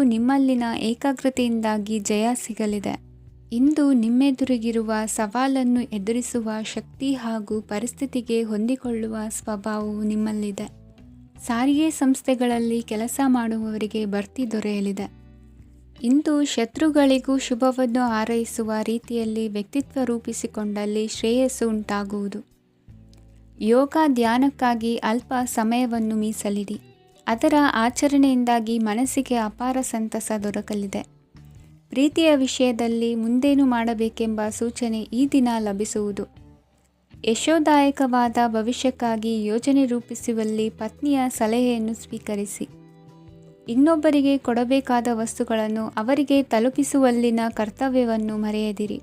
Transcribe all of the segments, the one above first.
ನಿಮ್ಮಲ್ಲಿನ ಏಕಾಗ್ರತೆಯಿಂದಾಗಿ ಜಯ ಸಿಗಲಿದೆ. ಇಂದು ನಿಮ್ಮೆದುರಿಗಿರುವ ಸವಾಲನ್ನು ಎದುರಿಸುವ ಶಕ್ತಿ ಹಾಗೂ ಪರಿಸ್ಥಿತಿಗೆ ಹೊಂದಿಕೊಳ್ಳುವ ಸ್ವಭಾವವು ನಿಮ್ಮಲ್ಲಿದೆ. ಸಾರಿಗೆ ಸಂಸ್ಥೆಗಳಲ್ಲಿ ಕೆಲಸ ಮಾಡುವವರಿಗೆ ಬಡ್ತಿ ದೊರೆಯಲಿದೆ. ಇಂದು ಶತ್ರುಗಳಿಗೂ ಶುಭವನ್ನು ಹಾರೈಸುವ ರೀತಿಯಲ್ಲಿ ವ್ಯಕ್ತಿತ್ವ ರೂಪಿಸಿಕೊಂಡಲ್ಲಿ ಶ್ರೇಯಸ್ಸು ಉಂಟಾಗುವುದು. ಯೋಗ ಧ್ಯಾನಕ್ಕಾಗಿ ಅಲ್ಪ ಸಮಯವನ್ನು ಮೀಸಲಿಡಿ. ಅದರ ಆಚರಣೆಯಿಂದಾಗಿ ಮನಸ್ಸಿಗೆ ಅಪಾರ ಸಂತಸ ದೊರಕಲಿದೆ. ಪ್ರೀತಿಯ ವಿಷಯದಲ್ಲಿ ಮುಂದೇನು ಮಾಡಬೇಕೆಂಬ ಸೂಚನೆ ಈ ದಿನ ಲಭಿಸುವುದು. ಯಶೋದಾಯಕವಾದ ಭವಿಷ್ಯಕ್ಕಾಗಿ ಯೋಜನೆ ರೂಪಿಸುವಲ್ಲಿ ಪತ್ನಿಯ ಸಲಹೆಯನ್ನು ಸ್ವೀಕರಿಸಿ. ಇನ್ನೊಬ್ಬರಿಗೆ ಕೊಡಬೇಕಾದ ವಸ್ತುಗಳನ್ನು ಅವರಿಗೆ ತಲುಪಿಸುವಲ್ಲಿನ ಕರ್ತವ್ಯವನ್ನು ಮರೆಯದಿರಿ.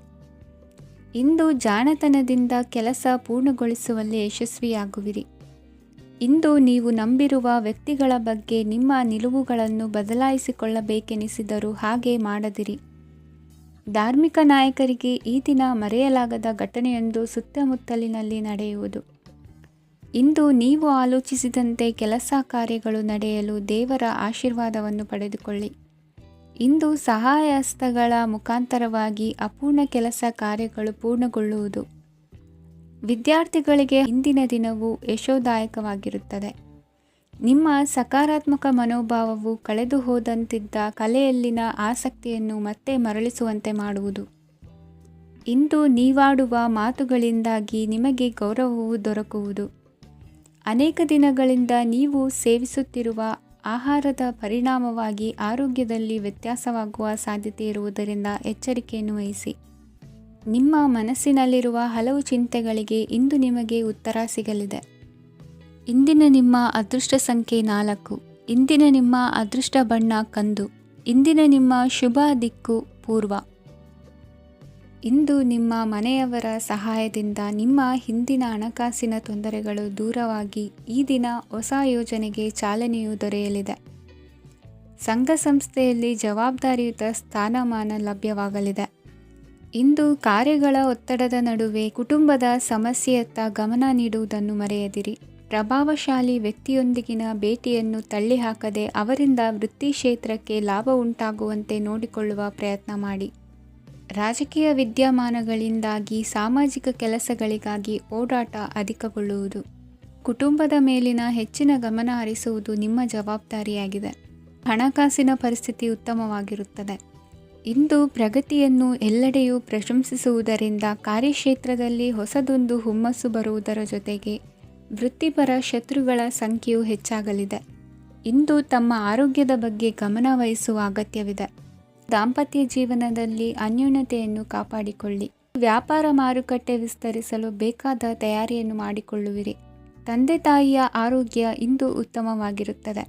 ಇಂದು ಜಾಣತನದಿಂದ ಕೆಲಸ ಪೂರ್ಣಗೊಳಿಸುವಲ್ಲಿ ಯಶಸ್ವಿಯಾಗುವಿರಿ. ಇಂದು ನೀವು ನಂಬಿರುವ ವ್ಯಕ್ತಿಗಳ ಬಗ್ಗೆ ನಿಮ್ಮ ನಿಲುವುಗಳನ್ನು ಬದಲಾಯಿಸಿಕೊಳ್ಳಬೇಕೆನಿಸಿದರೂ ಹಾಗೆ ಮಾಡದಿರಿ. ಧಾರ್ಮಿಕ ನಾಯಕರಿಗೆ ಈ ದಿನ ಮರೆಯಲಾಗದ ಘಟನೆಯೊಂದು ಸುತ್ತಮುತ್ತಲಿನಲ್ಲಿ ನಡೆಯುವುದು. ಇಂದು ನೀವು ಆಲೋಚಿಸಿದಂತೆ ಕೆಲಸ ಕಾರ್ಯಗಳು ನಡೆಯಲು ದೇವರ ಆಶೀರ್ವಾದವನ್ನು ಪಡೆದುಕೊಳ್ಳಿ. ಇಂದು ಸಹಾಯ ಹಸ್ತಗಳ ಮುಖಾಂತರವಾಗಿ ಅಪೂರ್ಣ ಕೆಲಸ ಕಾರ್ಯಗಳು ಪೂರ್ಣಗೊಳ್ಳುವುದು. ವಿದ್ಯಾರ್ಥಿಗಳಿಗೆ ಇಂದಿನ ದಿನವು ಯಶೋದಾಯಕವಾಗಿರುತ್ತದೆ. ನಿಮ್ಮ ಸಕಾರಾತ್ಮಕ ಮನೋಭಾವವು ಕಳೆದು ಹೋದಂತಿದ್ದ ಕಲೆಯಲ್ಲಿನ ಆಸಕ್ತಿಯನ್ನು ಮತ್ತೆ ಮರಳಿಸುವಂತೆ ಮಾಡುವುದು. ಇಂದು ನೀವಾಡುವ ಮಾತುಗಳಿಂದಾಗಿ ನಿಮಗೆ ಗೌರವವು ದೊರಕುವುದು. ಅನೇಕ ದಿನಗಳಿಂದ ನೀವು ಸೇವಿಸುತ್ತಿರುವ ಆಹಾರದ ಪರಿಣಾಮವಾಗಿ ಆರೋಗ್ಯದಲ್ಲಿ ವ್ಯತ್ಯಾಸವಾಗುವ ಸಾಧ್ಯತೆ ಇರುವುದರಿಂದ ಎಚ್ಚರಿಕೆಯನ್ನು ವಹಿಸಿ. ನಿಮ್ಮ ಮನಸ್ಸಿನಲ್ಲಿರುವ ಹಲವು ಚಿಂತೆಗಳಿಗೆ ಇಂದು ನಿಮಗೆ ಉತ್ತರ ಸಿಗಲಿದೆ. ಇಂದಿನ ನಿಮ್ಮ ಅದೃಷ್ಟ ಸಂಖ್ಯೆ 4. ಇಂದಿನ ನಿಮ್ಮ ಅದೃಷ್ಟ ಬಣ್ಣ ಕಂದು. ಇಂದಿನ ನಿಮ್ಮ ಶುಭ ದಿಕ್ಕು ಪೂರ್ವ. ಇಂದು ನಿಮ್ಮ ಮನೆಯವರ ಸಹಾಯದಿಂದ ನಿಮ್ಮ ಹಿಂದಿನ ಹಣಕಾಸಿನ ತೊಂದರೆಗಳು ದೂರವಾಗಿ ಈ ದಿನ ಹೊಸ ಯೋಜನೆಗೆ ಚಾಲನೆಯು ದೊರೆಯಲಿದೆ. ಸಂಘ ಸಂಸ್ಥೆಯಲ್ಲಿ ಜವಾಬ್ದಾರಿಯುತ ಸ್ಥಾನಮಾನ ಲಭ್ಯವಾಗಲಿದೆ. ಇಂದು ಕಾರ್ಯಗಳ ಒತ್ತಡದ ನಡುವೆ ಕುಟುಂಬದ ಸಮಸ್ಯೆಯತ್ತ ಗಮನ ನೀಡುವುದನ್ನು ಮರೆಯದಿರಿ. ಪ್ರಭಾವಶಾಲಿ ವ್ಯಕ್ತಿಯೊಂದಿಗಿನ ಭೇಟಿಯನ್ನು ತಳ್ಳಿಹಾಕದೆ ಅವರಿಂದ ವೃತ್ತಿ ಕ್ಷೇತ್ರಕ್ಕೆ ಲಾಭ ಉಂಟಾಗುವಂತೆ ನೋಡಿಕೊಳ್ಳುವ ಪ್ರಯತ್ನ ಮಾಡಿ. ರಾಜಕೀಯ ವಿದ್ಯಮಾನಗಳಿಂದಾಗಿ ಸಾಮಾಜಿಕ ಕೆಲಸಗಳಿಗಾಗಿ ಓಡಾಟ ಅಧಿಕಗೊಳ್ಳುವುದು. ಕುಟುಂಬದ ಮೇಲಿನ ಹೆಚ್ಚಿನ ಗಮನ ಹರಿಸುವುದು ನಿಮ್ಮ ಜವಾಬ್ದಾರಿಯಾಗಿದೆ. ಹಣಕಾಸಿನ ಪರಿಸ್ಥಿತಿ ಉತ್ತಮವಾಗಿರುತ್ತದೆ. ಇಂದು ಪ್ರಗತಿಯನ್ನು ಎಲ್ಲೆಡೆಯೂ ಪ್ರಶಂಸಿಸುವುದರಿಂದ ಕಾರ್ಯಕ್ಷೇತ್ರದಲ್ಲಿ ಹೊಸದೊಂದು ಹುಮ್ಮಸ್ಸು ಬರುವುದರ ಜೊತೆಗೆ ವೃತ್ತಿಪರ ಶತ್ರುಗಳ ಸಂಖ್ಯೆಯು ಹೆಚ್ಚಾಗಲಿದೆ. ಇಂದು ತಮ್ಮ ಆರೋಗ್ಯದ ಬಗ್ಗೆ ಗಮನ ವಹಿಸುವ ಅಗತ್ಯವಿದೆ. ದಾಂಪತ್ಯ ಜೀವನದಲ್ಲಿ ಅನ್ಯೋನ್ಯತೆಯನ್ನು ಕಾಪಾಡಿಕೊಳ್ಳಿ. ವ್ಯಾಪಾರ ಮಾರುಕಟ್ಟೆ ವಿಸ್ತರಿಸಲು ಬೇಕಾದ ತಯಾರಿಯನ್ನು ಮಾಡಿಕೊಳ್ಳುವಿರಿ. ತಂದೆ ತಾಯಿಯ ಆರೋಗ್ಯ ಇಂದು ಉತ್ತಮವಾಗಿರುತ್ತದೆ.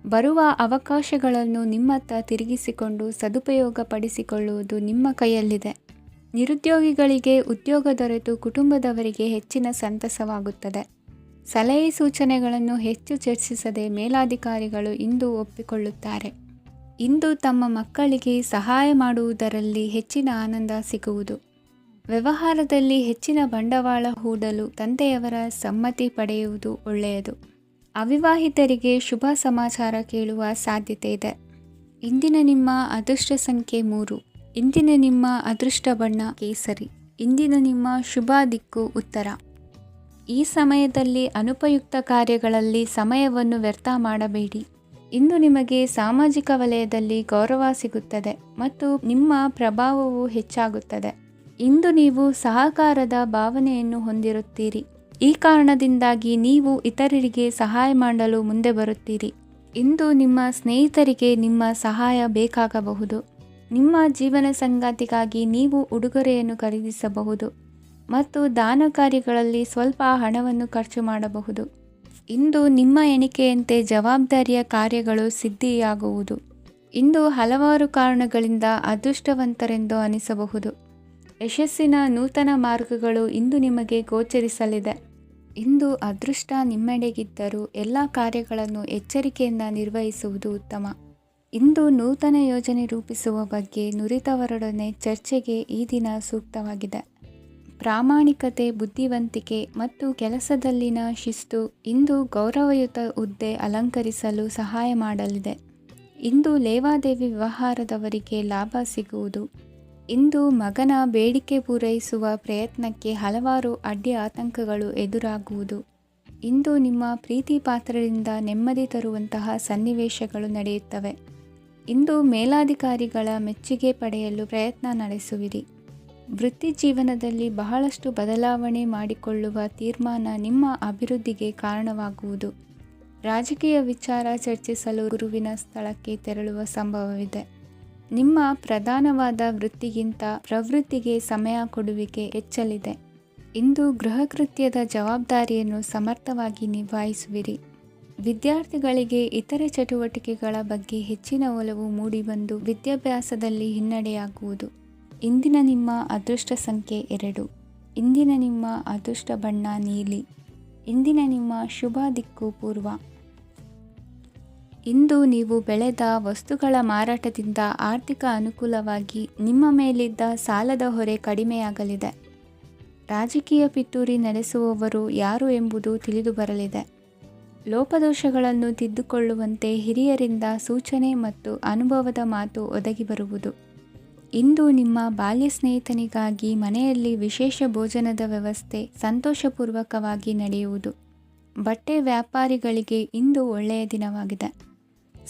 ಬರುವ ಅವಕಾಶಗಳನ್ನು ನಿಮ್ಮತ್ತ ತಿರುಗಿಸಿಕೊಂಡು ಸದುಪಯೋಗಪಡಿಸಿಕೊಳ್ಳುವುದು ನಿಮ್ಮ ಕೈಯಲ್ಲಿದೆ. ನಿರುದ್ಯೋಗಿಗಳಿಗೆ ಉದ್ಯೋಗ ದೊರೆತು ಕುಟುಂಬದವರಿಗೆ ಹೆಚ್ಚಿನ ಸಂತಸವಾಗುತ್ತದೆ. ಸಲಹೆ ಸೂಚನೆಗಳನ್ನು ಹೆಚ್ಚು ಚರ್ಚಿಸದೆ ಮೇಲಾಧಿಕಾರಿಗಳು ಇಂದು ಒಪ್ಪಿಕೊಳ್ಳುತ್ತಾರೆ. ಇಂದು ತಮ್ಮ ಮಕ್ಕಳಿಗೆ ಸಹಾಯ ಮಾಡುವುದರಲ್ಲಿ ಹೆಚ್ಚಿನ ಆನಂದ ಸಿಗುವುದು. ವ್ಯವಹಾರದಲ್ಲಿ ಹೆಚ್ಚಿನ ಬಂಡವಾಳ ಹೂಡಲು ತಂದೆಯವರ ಸಮ್ಮತಿ ಪಡೆಯುವುದು ಒಳ್ಳೆಯದು. ಅವಿವಾಹಿತರಿಗೆ ಶುಭ ಸಮಾಚಾರ ಕೇಳುವ ಸಾಧ್ಯತೆ ಇದೆ. ಇಂದಿನ ನಿಮ್ಮ ಅದೃಷ್ಟ ಸಂಖ್ಯೆ 3. ಇಂದಿನ ನಿಮ್ಮ ಅದೃಷ್ಟ ಬಣ್ಣ ಕೇಸರಿ. ಇಂದಿನ ನಿಮ್ಮ ಶುಭ ದಿಕ್ಕು ಉತ್ತರ. ಈ ಸಮಯದಲ್ಲಿ ಅನುಪಯುಕ್ತ ಕಾರ್ಯಗಳಲ್ಲಿ ಸಮಯವನ್ನು ವ್ಯರ್ಥ ಮಾಡಬೇಡಿ. ಇಂದು ನಿಮಗೆ ಸಾಮಾಜಿಕ ವಲಯದಲ್ಲಿ ಗೌರವ ಸಿಗುತ್ತದೆ ಮತ್ತು ನಿಮ್ಮ ಪ್ರಭಾವವು ಹೆಚ್ಚಾಗುತ್ತದೆ. ಇಂದು ನೀವು ಸಹಕಾರದ ಭಾವನೆಯನ್ನು ಹೊಂದಿರುತ್ತೀರಿ. ಈ ಕಾರಣದಿಂದಾಗಿ ನೀವು ಇತರರಿಗೆ ಸಹಾಯ ಮಾಡಲು ಮುಂದೆ ಬರುತ್ತೀರಿ. ಇಂದು ನಿಮ್ಮ ಸ್ನೇಹಿತರಿಗೆ ನಿಮ್ಮ ಸಹಾಯ ಬೇಕಾಗಬಹುದು. ನಿಮ್ಮ ಜೀವನ ಸಂಗಾತಿಗಾಗಿ ನೀವು ಉಡುಗೊರೆಯನ್ನು ಖರೀದಿಸಬಹುದು ಮತ್ತು ದಾನ ಕಾರ್ಯಗಳಲ್ಲಿ ಸ್ವಲ್ಪ ಹಣವನ್ನು ಖರ್ಚು ಮಾಡಬಹುದು. ಇಂದು ನಿಮ್ಮ ಎಣಿಕೆಯಂತೆ ಜವಾಬ್ದಾರಿಯ ಕಾರ್ಯಗಳು ಸಿದ್ಧಿಯಾಗುವುದು. ಇಂದು ಹಲವಾರು ಕಾರಣಗಳಿಂದ ಅದೃಷ್ಟವಂತರೆಂದು ಅನಿಸಬಹುದು. ಯಶಸ್ಸಿನ ನೂತನ ಮಾರ್ಗಗಳು ಇಂದು ನಿಮಗೆ ಗೋಚರಿಸಲಿದೆ. ಇಂದು ಅದೃಷ್ಟ ನಿಮ್ಮೆಡೆಗಿದ್ದರೂ ಎಲ್ಲ ಕಾರ್ಯಗಳನ್ನು ಎಚ್ಚರಿಕೆಯಿಂದ ನಿರ್ವಹಿಸುವುದು ಉತ್ತಮ. ಇಂದು ನೂತನ ಯೋಜನೆ ರೂಪಿಸುವ ಬಗ್ಗೆ ನುರಿತವರೊಡನೆ ಚರ್ಚೆಗೆ ಈ ದಿನ ಸೂಕ್ತವಾಗಿದೆ. ಪ್ರಾಮಾಣಿಕತೆ, ಬುದ್ಧಿವಂತಿಕೆ ಮತ್ತು ಕೆಲಸದಲ್ಲಿನ ಶಿಸ್ತು ಇಂದು ಗೌರವಯುತ ಹುದ್ದೆ ಅಲಂಕರಿಸಲು ಸಹಾಯ ಮಾಡಲಿದೆ. ಇಂದು ಲೇವಾದೇವಿ ವ್ಯವಹಾರದವರಿಗೆ ಲಾಭ ಸಿಗುವುದು. ಇಂದು ಮಗನ ಬೇಡಿಕೆ ಪೂರೈಸುವ ಪ್ರಯತ್ನಕ್ಕೆ ಹಲವಾರು ಅಡ್ಡಿ ಆತಂಕಗಳು ಎದುರಾಗುವುದು. ಇಂದು ನಿಮ್ಮ ಪ್ರೀತಿ ಪಾತ್ರರಿಂದ ನೆಮ್ಮದಿ ತರುವಂತಹ ಸನ್ನಿವೇಶಗಳು ನಡೆಯುತ್ತವೆ. ಇಂದು ಮೇಲಾಧಿಕಾರಿಗಳ ಮೆಚ್ಚುಗೆ ಪಡೆಯಲು ಪ್ರಯತ್ನ ನಡೆಸುವಿರಿ. ವೃತ್ತಿ ಜೀವನದಲ್ಲಿ ಬಹಳಷ್ಟು ಬದಲಾವಣೆ ಮಾಡಿಕೊಳ್ಳುವ ತೀರ್ಮಾನ ನಿಮ್ಮ ಅಭಿವೃದ್ಧಿಗೆ ಕಾರಣವಾಗುವುದು. ರಾಜಕೀಯ ವಿಚಾರ ಚರ್ಚಿಸಲು ಗುರುವಿನ ಸ್ಥಳಕ್ಕೆ ತೆರಳುವ ಸಂಭವವಿದೆ. ನಿಮ್ಮ ಪ್ರಧಾನವಾದ ವೃತ್ತಿಗಿಂತ ಪ್ರವೃತ್ತಿಗೆ ಸಮಯ ಕೊಡುವಿಕೆ ಹೆಚ್ಚಲಿದೆ. ಇಂದು ಗೃಹ ಕೃತ್ಯದ ಜವಾಬ್ದಾರಿಯನ್ನು ಸಮರ್ಥವಾಗಿ ನಿಭಾಯಿಸುವಿರಿ. ವಿದ್ಯಾರ್ಥಿಗಳಿಗೆ ಇತರೆ ಚಟುವಟಿಕೆಗಳ ಬಗ್ಗೆ ಹೆಚ್ಚಿನ ಒಲವು ಮೂಡಿಬಂದು ವಿದ್ಯಾಭ್ಯಾಸದಲ್ಲಿ ಹಿನ್ನಡೆಯಾಗುವುದು. ಇಂದಿನ ನಿಮ್ಮ ಅದೃಷ್ಟ ಸಂಖ್ಯೆ 2. ಇಂದಿನ ನಿಮ್ಮ ಅದೃಷ್ಟ ಬಣ್ಣ ನೀಲಿ. ಇಂದಿನ ನಿಮ್ಮ ಶುಭ ದಿಕ್ಕು ಪೂರ್ವ. ಇಂದು ನೀವು ಬೆಳೆದ ವಸ್ತುಗಳ ಮಾರಾಟದಿಂದ ಆರ್ಥಿಕ ಅನುಕೂಲವಾಗಿ ನಿಮ್ಮ ಮೇಲಿದ್ದ ಸಾಲದ ಹೊರೆ ಕಡಿಮೆಯಾಗಲಿದೆ. ರಾಜಕೀಯ ಪಿತೂರಿ ನಡೆಸುವವರು ಯಾರು ಎಂಬುದು ತಿಳಿದು ಬರಲಿದೆ. ಲೋಪದೋಷಗಳನ್ನು ತಿದ್ದುಕೊಳ್ಳುವಂತೆ ಹಿರಿಯರಿಂದ ಸೂಚನೆ ಮತ್ತು ಅನುಭವದ ಮಾತು ಒದಗಿ ಬರುವುದು. ಇಂದು ನಿಮ್ಮ ಬಾಲ್ಯ ಸ್ನೇಹಿತನಿಗಾಗಿ ಮನೆಯಲ್ಲಿ ವಿಶೇಷ ಭೋಜನದ ವ್ಯವಸ್ಥೆ ಸಂತೋಷಪೂರ್ವಕವಾಗಿ ನಡೆಯುವುದು. ಬಟ್ಟೆ ವ್ಯಾಪಾರಿಗಳಿಗೆ ಇಂದು ಒಳ್ಳೆಯ ದಿನವಾಗಿದೆ.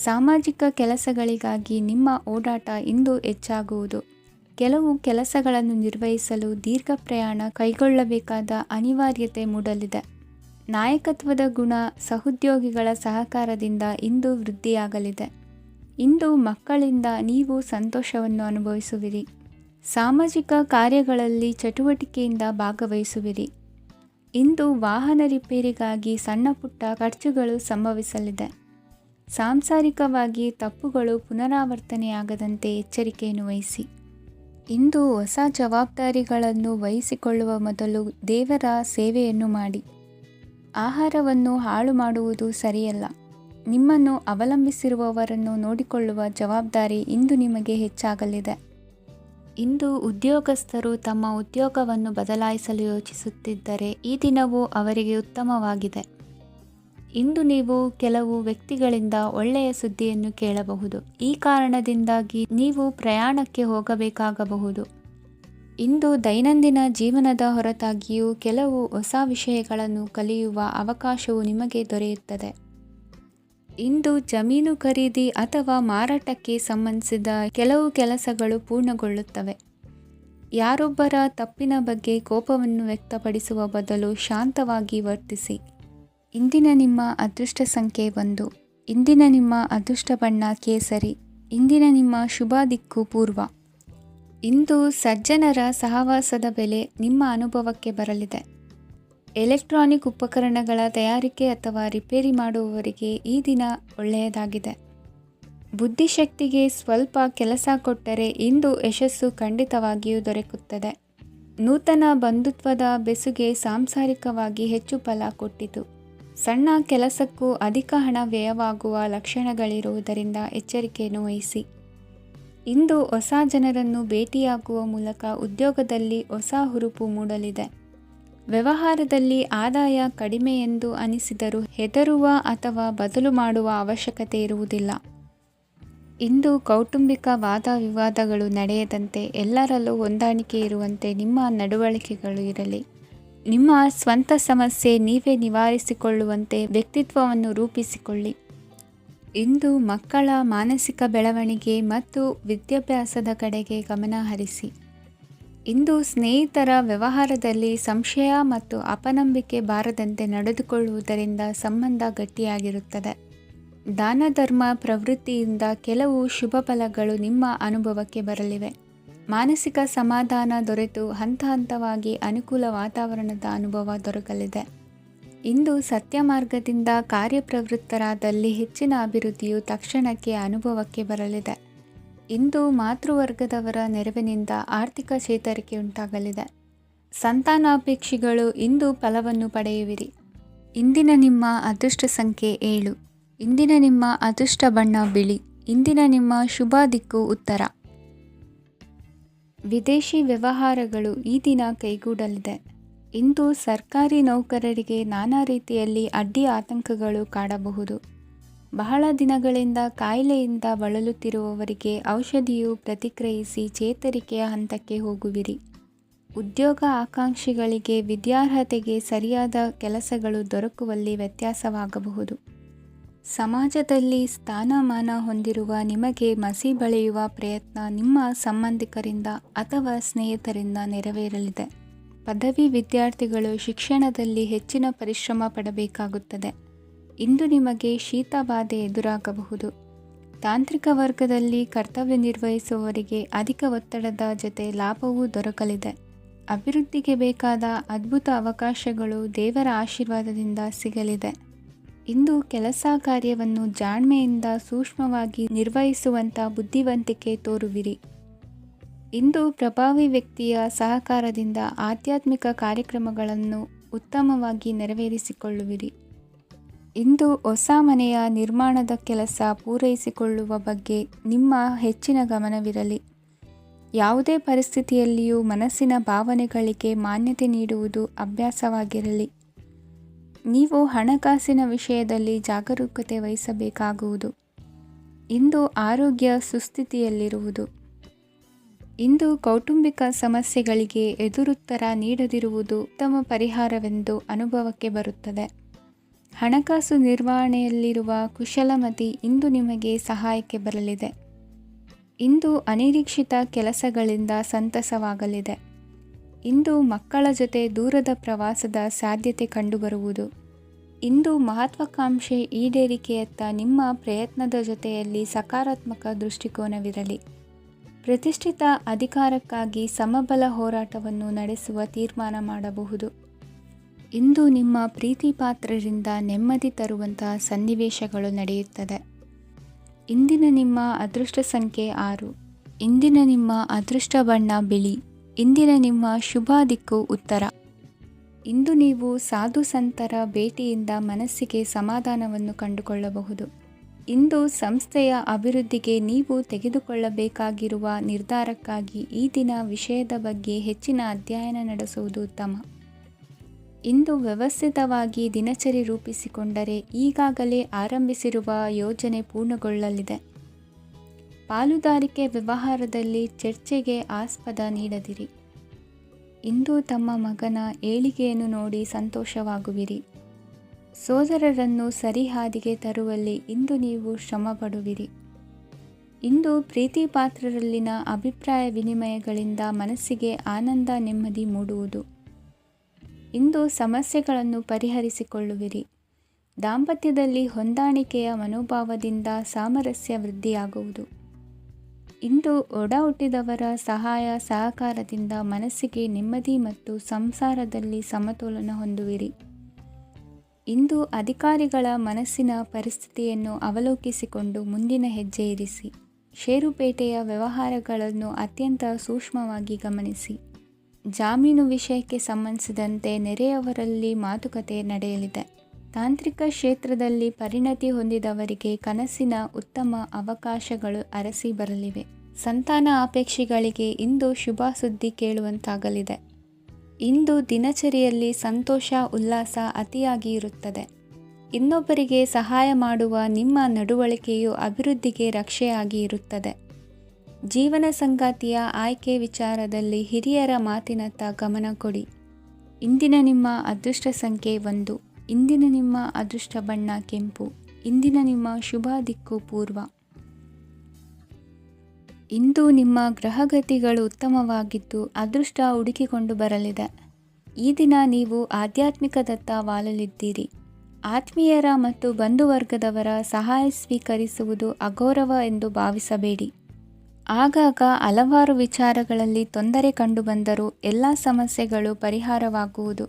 ಸಾಮಾಜಿಕ ಕೆಲಸಗಳಿಗಾಗಿ ನಿಮ್ಮ ಓಡಾಟ ಇಂದು ಹೆಚ್ಚಾಗುವುದು. ಕೆಲವು ಕೆಲಸಗಳನ್ನು ನಿರ್ವಹಿಸಲು ದೀರ್ಘ ಪ್ರಯಾಣ ಕೈಗೊಳ್ಳಬೇಕಾದ ಅನಿವಾರ್ಯತೆ ಮೂಡಲಿದೆ. ನಾಯಕತ್ವದ ಗುಣ ಸಹೋದ್ಯೋಗಿಗಳ ಸಹಕಾರದಿಂದ ಇಂದು ವೃದ್ಧಿಯಾಗಲಿದೆ. ಇಂದು ಮಕ್ಕಳಿಂದ ನೀವು ಸಂತೋಷವನ್ನು ಅನುಭವಿಸುವಿರಿ. ಸಾಮಾಜಿಕ ಕಾರ್ಯಗಳಲ್ಲಿ ಚಟುವಟಿಕೆಯಿಂದ ಭಾಗವಹಿಸುವಿರಿ. ಇಂದು ವಾಹನ ರಿಪೇರಿಗಾಗಿ ಸಣ್ಣ ಪುಟ್ಟ ಖರ್ಚುಗಳು ಸಂಭವಿಸಲಿದೆ. ಸಾಂಸಾರಿಕವಾಗಿ ತಪ್ಪುಗಳು ಪುನರಾವರ್ತನೆಯಾಗದಂತೆ ಎಚ್ಚರಿಕೆಯನ್ನು ವಹಿಸಿ. ಇಂದು ಹೊಸ ಜವಾಬ್ದಾರಿಗಳನ್ನು ವಹಿಸಿಕೊಳ್ಳುವ ಮೊದಲು ದೇವರ ಸೇವೆಯನ್ನು ಮಾಡಿ. ಆಹಾರವನ್ನು ಹಾಳು ಮಾಡುವುದು ಸರಿಯಲ್ಲ. ನಿಮ್ಮನ್ನು ಅವಲಂಬಿಸಿರುವವರನ್ನು ನೋಡಿಕೊಳ್ಳುವ ಜವಾಬ್ದಾರಿ ಇಂದು ನಿಮಗೆ ಹೆಚ್ಚಾಗಲಿದೆ. ಇಂದು ಉದ್ಯೋಗಸ್ಥರು ತಮ್ಮ ಉದ್ಯೋಗವನ್ನು ಬದಲಾಯಿಸಲು ಯೋಚಿಸುತ್ತಿದ್ದರೆ ಈ ದಿನವೂ ಅವರಿಗೆ ಉತ್ತಮವಾಗಿದೆ. ಇಂದು ನೀವು ಕೆಲವು ವ್ಯಕ್ತಿಗಳಿಂದ ಒಳ್ಳೆಯ ಸುದ್ದಿಯನ್ನು ಕೇಳಬಹುದು. ಈ ಕಾರಣದಿಂದಾಗಿ ನೀವು ಪ್ರಯಾಣಕ್ಕೆ ಹೋಗಬೇಕಾಗಬಹುದು. ಇಂದು ದೈನಂದಿನ ಜೀವನದ ಹೊರತಾಗಿಯೂ ಕೆಲವು ಹೊಸ ವಿಷಯಗಳನ್ನು ಕಲಿಯುವ ಅವಕಾಶವು ನಿಮಗೆ ದೊರೆಯುತ್ತದೆ. ಇಂದು ಜಮೀನು ಖರೀದಿ ಅಥವಾ ಮಾರಾಟಕ್ಕೆ ಸಂಬಂಧಿಸಿದ ಕೆಲವು ಕೆಲಸಗಳು ಪೂರ್ಣಗೊಳ್ಳುತ್ತವೆ. ಯಾರೊಬ್ಬರ ತಪ್ಪಿನ ಬಗ್ಗೆ ಕೋಪವನ್ನು ವ್ಯಕ್ತಪಡಿಸುವ ಬದಲು ಶಾಂತವಾಗಿ ವರ್ತಿಸಿ. ಇಂದಿನ ನಿಮ್ಮ ಅದೃಷ್ಟ ಸಂಖ್ಯೆ 1. ಇಂದಿನ ನಿಮ್ಮ ಅದೃಷ್ಟ ಬಣ್ಣ ಕೇಸರಿ. ಇಂದಿನ ನಿಮ್ಮ ಶುಭ ದಿಕ್ಕು ಪೂರ್ವ. ಇಂದು ಸಜ್ಜನರ ಸಹವಾಸದ ಬೆಲೆ ನಿಮ್ಮ ಅನುಭವಕ್ಕೆ ಬರಲಿದೆ. ಎಲೆಕ್ಟ್ರಾನಿಕ್ ಉಪಕರಣಗಳ ತಯಾರಿಕೆ ಅಥವಾ ರಿಪೇರಿ ಮಾಡುವವರಿಗೆ ಈ ದಿನ ಒಳ್ಳೆಯದಾಗಿದೆ. ಬುದ್ಧಿಶಕ್ತಿಗೆ ಸ್ವಲ್ಪ ಕೆಲಸ ಕೊಟ್ಟರೆ ಇಂದು ಯಶಸ್ಸು ಖಂಡಿತವಾಗಿಯೂ ದೊರಕುತ್ತದೆ. ನೂತನ ಬಂಧುತ್ವದ ಬೆಸುಗೆ ಸಾಂಸಾರಿಕವಾಗಿ ಹೆಚ್ಚು ಫಲ ಕೊಟ್ಟಿತು. ಸಣ್ಣ ಕೆಲಸಕ್ಕೂ ಅಧಿಕ ಹಣ ವ್ಯಯವಾಗುವ ಲಕ್ಷಣಗಳಿರುವುದರಿಂದ ಎಚ್ಚರಿಕೆಯನ್ನು ವಹಿಸಿ. ಇಂದು ಹೊಸ ಜನರನ್ನು ಭೇಟಿಯಾಗುವ ಮೂಲಕ ಉದ್ಯೋಗದಲ್ಲಿ ಹೊಸ ಹುರುಪು ಮೂಡಲಿದೆ. ವ್ಯವಹಾರದಲ್ಲಿ ಆದಾಯ ಕಡಿಮೆ ಎಂದು ಅನಿಸಿದರೂ ಹೆದರುವ ಅಥವಾ ಬದಲು ಮಾಡುವ ಅವಶ್ಯಕತೆ ಇರುವುದಿಲ್ಲ. ಇಂದು ಕೌಟುಂಬಿಕ ವಾದ ವಿವಾದಗಳು ನಡೆಯದಂತೆ ಎಲ್ಲರಲ್ಲೂ ಹೊಂದಾಣಿಕೆ ಇರುವಂತೆ ನಿಮ್ಮ ನಡವಳಿಕೆಗಳು ಇರಲಿ. ನಿಮ್ಮ ಸ್ವಂತ ಸಮಸ್ಯೆ ನೀವೇ ನಿವಾರಿಸಿಕೊಳ್ಳುವಂತೆ ವ್ಯಕ್ತಿತ್ವವನ್ನು ರೂಪಿಸಿಕೊಳ್ಳಿ. ಇಂದು ಮಕ್ಕಳ ಮಾನಸಿಕ ಬೆಳವಣಿಗೆ ಮತ್ತು ವಿದ್ಯಾಭ್ಯಾಸದ ಕಡೆಗೆ ಗಮನ ಹರಿಸಿ. ಇಂದು ಸ್ನೇಹಿತರ ವ್ಯವಹಾರದಲ್ಲಿ ಸಂಶಯ ಮತ್ತು ಅಪನಂಬಿಕೆ ಬಾರದಂತೆ ನಡೆದುಕೊಳ್ಳುವುದರಿಂದ ಸಂಬಂಧ ಗಟ್ಟಿಯಾಗಿರುತ್ತದೆ. ದಾನ ಧರ್ಮ ಪ್ರವೃತ್ತಿಯಿಂದ ಕೆಲವು ಶುಭ ಫಲಗಳು ನಿಮ್ಮ ಅನುಭವಕ್ಕೆ ಬರಲಿವೆ. ಮಾನಸಿಕ ಸಮಾಧಾನ ದೊರೆತು ಹಂತ ಹಂತವಾಗಿ ಅನುಕೂಲ ವಾತಾವರಣದ ಅನುಭವ ದೊರಕಲಿದೆ. ಇಂದು ಸತ್ಯ ಮಾರ್ಗದಿಂದ ಕಾರ್ಯಪ್ರವೃತ್ತರಾದಲ್ಲಿ ಹೆಚ್ಚಿನ ಅಭಿವೃದ್ಧಿಯು ತಕ್ಷಣಕ್ಕೆ ಅನುಭವಕ್ಕೆ ಬರಲಿದೆ. ಇಂದು ಮಾತೃವರ್ಗದವರ ನೆರವಿನಿಂದ ಆರ್ಥಿಕ ಚೇತರಿಕೆ ಉಂಟಾಗಲಿದೆ. ಸಂತಾನಾಪೇಕ್ಷಿಗಳು ಇಂದು ಫಲವನ್ನು ಪಡೆಯುವಿರಿ. ಇಂದಿನ ನಿಮ್ಮ ಅದೃಷ್ಟ ಸಂಖ್ಯೆ 7. ಇಂದಿನ ನಿಮ್ಮ ಅದೃಷ್ಟ ಬಣ್ಣ ಬಿಳಿ. ಇಂದಿನ ನಿಮ್ಮ ಶುಭ ದಿಕ್ಕು ಉತ್ತರ. ವಿದೇಶಿ ವ್ಯವಹಾರಗಳು ಈ ದಿನ ಕೈಗೂಡಲಿದೆ. ಇಂದು ಸರ್ಕಾರಿ ನೌಕರರಿಗೆ ನಾನಾ ರೀತಿಯಲ್ಲಿ ಅಡ್ಡಿ ಆತಂಕಗಳು ಕಾಡಬಹುದು. ಬಹಳ ದಿನಗಳಿಂದ ಕಾಯಿಲೆಯಿಂದ ಬಳಲುತ್ತಿರುವವರಿಗೆ ಔಷಧಿಯು ಪ್ರತಿಕ್ರಿಯಿಸಿ ಚೇತರಿಕೆಯ ಹಂತಕ್ಕೆ ಹೋಗುವಿರಿ. ಉದ್ಯೋಗ ಆಕಾಂಕ್ಷಿಗಳಿಗೆ ವಿದ್ಯಾರ್ಹತೆಗೆ ಸರಿಯಾದ ಕೆಲಸಗಳು ದೊರಕುವಲ್ಲಿ ವ್ಯತ್ಯಾಸವಾಗಬಹುದು. ಸಮಾಜದಲ್ಲಿ ಸ್ಥಾನಮಾನ ಹೊಂದಿರುವ ನಿಮಗೆ ಮಸಿ ಬಳಿಯುವ ಪ್ರಯತ್ನ ನಿಮ್ಮ ಸಂಬಂಧಿಕರಿಂದ ಅಥವಾ ಸ್ನೇಹಿತರಿಂದ ನೆರವೇರಲಿದೆ. ಪದವಿ ವಿದ್ಯಾರ್ಥಿಗಳು ಶಿಕ್ಷಣದಲ್ಲಿ ಹೆಚ್ಚಿನ ಪರಿಶ್ರಮ ಪಡಬೇಕಾಗುತ್ತದೆ. ಇಂದು ನಿಮಗೆ ಶೀತಬಾಧೆ ಎದುರಾಗಬಹುದು. ತಾಂತ್ರಿಕ ವರ್ಗದಲ್ಲಿ ಕರ್ತವ್ಯ ನಿರ್ವಹಿಸುವವರಿಗೆ ಅಧಿಕ ಒತ್ತಡದ ಜೊತೆ ಲಾಭವೂ ದೊರಕಲಿದೆ. ಅಭಿವೃದ್ಧಿಗೆ ಬೇಕಾದ ಅದ್ಭುತ ಅವಕಾಶಗಳು ದೇವರ ಆಶೀರ್ವಾದದಿಂದ ಸಿಗಲಿದೆ. ಇಂದು ಕೆಲಸ ಕಾರ್ಯವನ್ನು ಜಾಣ್ಮೆಯಿಂದ ಸೂಕ್ಷ್ಮವಾಗಿ ನಿರ್ವಹಿಸುವಂಥ ಬುದ್ಧಿವಂತಿಕೆ ತೋರುವಿರಿ. ಇಂದು ಪ್ರಭಾವಿ ವ್ಯಕ್ತಿಯ ಸಹಕಾರದಿಂದ ಆಧ್ಯಾತ್ಮಿಕ ಕಾರ್ಯಕ್ರಮಗಳನ್ನು ಉತ್ತಮವಾಗಿ ನೆರವೇರಿಸಿಕೊಳ್ಳುವಿರಿ. ಇಂದು ಹೊಸ ಮನೆಯ ನಿರ್ಮಾಣದ ಕೆಲಸ ಪೂರೈಸಿಕೊಳ್ಳುವ ಬಗ್ಗೆ ನಿಮ್ಮ ಹೆಚ್ಚಿನ ಗಮನವಿರಲಿ. ಯಾವುದೇ ಪರಿಸ್ಥಿತಿಯಲ್ಲಿಯೂ ಮನಸ್ಸಿನ ಭಾವನೆಗಳಿಗೆ ಮಾನ್ಯತೆ ನೀಡುವುದು ಅಭ್ಯಾಸವಾಗಿರಲಿ. ನೀವು ಹಣಕಾಸಿನ ವಿಷಯದಲ್ಲಿ ಜಾಗರೂಕತೆ ವಹಿಸಬೇಕಾಗುವುದು. ಇಂದು ಆರೋಗ್ಯ ಸುಸ್ಥಿತಿಯಲ್ಲಿರುವುದು. ಇಂದು ಕೌಟುಂಬಿಕ ಸಮಸ್ಯೆಗಳಿಗೆ ಎದುರುತ್ತರ ನೀಡದಿರುವುದು ಉತ್ತಮ ಪರಿಹಾರವೆಂದು ಅನುಭವಕ್ಕೆ ಬರುತ್ತದೆ. ಹಣಕಾಸು ನಿರ್ವಹಣೆಯಲ್ಲಿರುವ ಕುಶಲಮತಿ ಇಂದು ನಿಮಗೆ ಸಹಾಯಕ್ಕೆ ಬರಲಿದೆ. ಇಂದು ಅನಿರೀಕ್ಷಿತ ಕೆಲಸಗಳಿಂದ ಸಂತಸವಾಗಲಿದೆ. ಇಂದು ಮಕ್ಕಳ ಜೊತೆ ದೂರದ ಪ್ರವಾಸದ ಸಾಧ್ಯತೆ ಕಂಡುಬರುವುದು. ಇಂದು ಮಹತ್ವಾಕಾಂಕ್ಷೆ ಈಡೇರಿಕೆಯತ್ತ ನಿಮ್ಮ ಪ್ರಯತ್ನದ ಜೊತೆಯಲ್ಲಿ ಸಕಾರಾತ್ಮಕ ದೃಷ್ಟಿಕೋನವಿರಲಿ. ಪ್ರತಿಷ್ಠಿತ ಅಧಿಕಾರಕ್ಕಾಗಿ ಸಮಬಲ ಹೋರಾಟವನ್ನು ನಡೆಸುವ ತೀರ್ಮಾನ ಮಾಡಬಹುದು. ಇಂದು ನಿಮ್ಮ ಪ್ರೀತಿ ಪಾತ್ರರಿಂದ ನೆಮ್ಮದಿ ತರುವಂತಹ ಸನ್ನಿವೇಶಗಳು ನಡೆಯುತ್ತದೆ. ಇಂದಿನ ನಿಮ್ಮ ಅದೃಷ್ಟ ಸಂಖ್ಯೆ 6. ಇಂದಿನ ನಿಮ್ಮ ಅದೃಷ್ಟ ಬಣ್ಣ ಬಿಳಿ. ಇಂದಿನ ನಿಮ್ಮ ಶುಭ ದಿಕ್ಕು ಉತ್ತರ. ಇಂದು ನೀವು ಸಾಧು ಸಂತರ ಭೇಟಿಯಿಂದ ಮನಸ್ಸಿಗೆ ಸಮಾಧಾನವನ್ನು ಕಂಡುಕೊಳ್ಳಬಹುದು. ಇಂದು ಸಂಸ್ಥೆಯ ಅಭಿವೃದ್ಧಿಗೆ ನೀವು ತೆಗೆದುಕೊಳ್ಳಬೇಕಾಗಿರುವ ನಿರ್ಧಾರಕ್ಕಾಗಿ ಈ ದಿನ ವಿಷಯದ ಬಗ್ಗೆ ಹೆಚ್ಚಿನ ಅಧ್ಯಯನ ನಡೆಸುವುದು ಉತ್ತಮ. ಇಂದು ವ್ಯವಸ್ಥಿತವಾಗಿ ದಿನಚರಿ ರೂಪಿಸಿಕೊಂಡರೆ ಈಗಾಗಲೇ ಆರಂಭಿಸಿರುವ ಯೋಜನೆ ಪೂರ್ಣಗೊಳ್ಳಲಿದೆ. ಪಾಲುದಾರಿಕೆ ವ್ಯವಹಾರದಲ್ಲಿ ಚರ್ಚೆಗೆ ಆಸ್ಪದ ನೀಡದಿರಿ. ಇಂದು ತಮ್ಮ ಮಗನ ಏಳಿಗೆಯನ್ನು ನೋಡಿ ಸಂತೋಷವಾಗುವಿರಿ. ಸೋದರರನ್ನು ಸರಿಹಾದಿಗೆ ತರುವಲ್ಲಿ ಇಂದು ನೀವು ಶ್ರಮಪಡುವಿರಿ. ಇಂದು ಪ್ರೀತಿ ಪಾತ್ರರಲ್ಲಿನ ಅಭಿಪ್ರಾಯ ವಿನಿಮಯಗಳಿಂದ ಮನಸ್ಸಿಗೆ ಆನಂದ ನೆಮ್ಮದಿ ಮೂಡುವುದು. ಇಂದು ಸಮಸ್ಯೆಗಳನ್ನು ಪರಿಹರಿಸಿಕೊಳ್ಳುವಿರಿ. ದಾಂಪತ್ಯದಲ್ಲಿ ಹೊಂದಾಣಿಕೆಯ ಮನೋಭಾವದಿಂದ ಸಾಮರಸ್ಯ ವೃದ್ಧಿಯಾಗುವುದು. ಇಂದು ಒಡ ಹುಟ್ಟಿದವರ ಸಹಾಯ ಸಹಕಾರದಿಂದ ಮನಸ್ಸಿಗೆ ನೆಮ್ಮದಿ ಮತ್ತು ಸಂಸಾರದಲ್ಲಿ ಸಮತೋಲನ ಹೊಂದುವಿರಿ. ಇಂದು ಅಧಿಕಾರಿಗಳ ಮನಸ್ಸಿನ ಪರಿಸ್ಥಿತಿಯನ್ನು ಅವಲೋಕಿಸಿಕೊಂಡು ಮುಂದಿನ ಹೆಜ್ಜೆ ಇರಿಸಿ. ಷೇರುಪೇಟೆಯ ವ್ಯವಹಾರಗಳನ್ನು ಅತ್ಯಂತ ಸೂಕ್ಷ್ಮವಾಗಿ ಗಮನಿಸಿ. ಜಾಮೀನು ವಿಷಯಕ್ಕೆ ಸಂಬಂಧಿಸಿದಂತೆ ನೆರೆಯವರಲ್ಲಿ ಮಾತುಕತೆ ನಡೆಯಲಿದೆ. ತಾಂತ್ರಿಕ ಕ್ಷೇತ್ರದಲ್ಲಿ ಪರಿಣತಿ ಹೊಂದಿದವರಿಗೆ ಕನಸಿನ ಉತ್ತಮ ಅವಕಾಶಗಳು ಅರಸಿ ಬರಲಿವೆ. ಸಂತಾನ ಅಪೇಕ್ಷಿಗಳಿಗೆ ಇಂದು ಶುಭ ಸುದ್ದಿ ಕೇಳುವಂತಾಗಲಿದೆ. ಇಂದು ದಿನಚರಿಯಲ್ಲಿ ಸಂತೋಷ ಉಲ್ಲಾಸ ಅತಿಯಾಗಿ ಇರುತ್ತದೆ. ಇನ್ನೊಬ್ಬರಿಗೆ ಸಹಾಯ ಮಾಡುವ ನಿಮ್ಮ ನಡವಳಿಕೆಯು ಅಭಿವೃದ್ಧಿಗೆ ರಕ್ಷೆಯಾಗಿ ಇರುತ್ತದೆ. ಜೀವನ ಸಂಗಾತಿಯ ಆಯ್ಕೆ ವಿಚಾರದಲ್ಲಿ ಹಿರಿಯರ ಮಾತಿನತ್ತ ಗಮನ ಕೊಡಿ. ಇಂದಿನ ನಿಮ್ಮ ಅದೃಷ್ಟ ಸಂಖ್ಯೆ 1. ಇಂದಿನ ನಿಮ್ಮ ಅದೃಷ್ಟ ಬಣ್ಣ ಕೆಂಪು. ಇಂದಿನ ನಿಮ್ಮ ಶುಭ ದಿಕ್ಕು ಪೂರ್ವ. ಇಂದು ನಿಮ್ಮ ಗ್ರಹಗತಿಗಳು ಉತ್ತಮವಾಗಿದ್ದು ಅದೃಷ್ಟ ಹುಡುಕಿಕೊಂಡು ಬರಲಿದೆ. ಈ ದಿನ ನೀವು ಆಧ್ಯಾತ್ಮಿಕದತ್ತ ವಾಲಲಿದ್ದೀರಿ. ಆತ್ಮೀಯರ ಮತ್ತು ಬಂಧುವರ್ಗದವರ ಸಹಾಯ ಸ್ವೀಕರಿಸುವುದು ಅಗೌರವ ಎಂದು ಭಾವಿಸಬೇಡಿ. ಆಗಾಗ ಹಲವಾರು ವಿಚಾರಗಳಲ್ಲಿ ತೊಂದರೆ ಕಂಡುಬಂದರೂ ಎಲ್ಲ ಸಮಸ್ಯೆಗಳು ಪರಿಹಾರವಾಗುವುದು.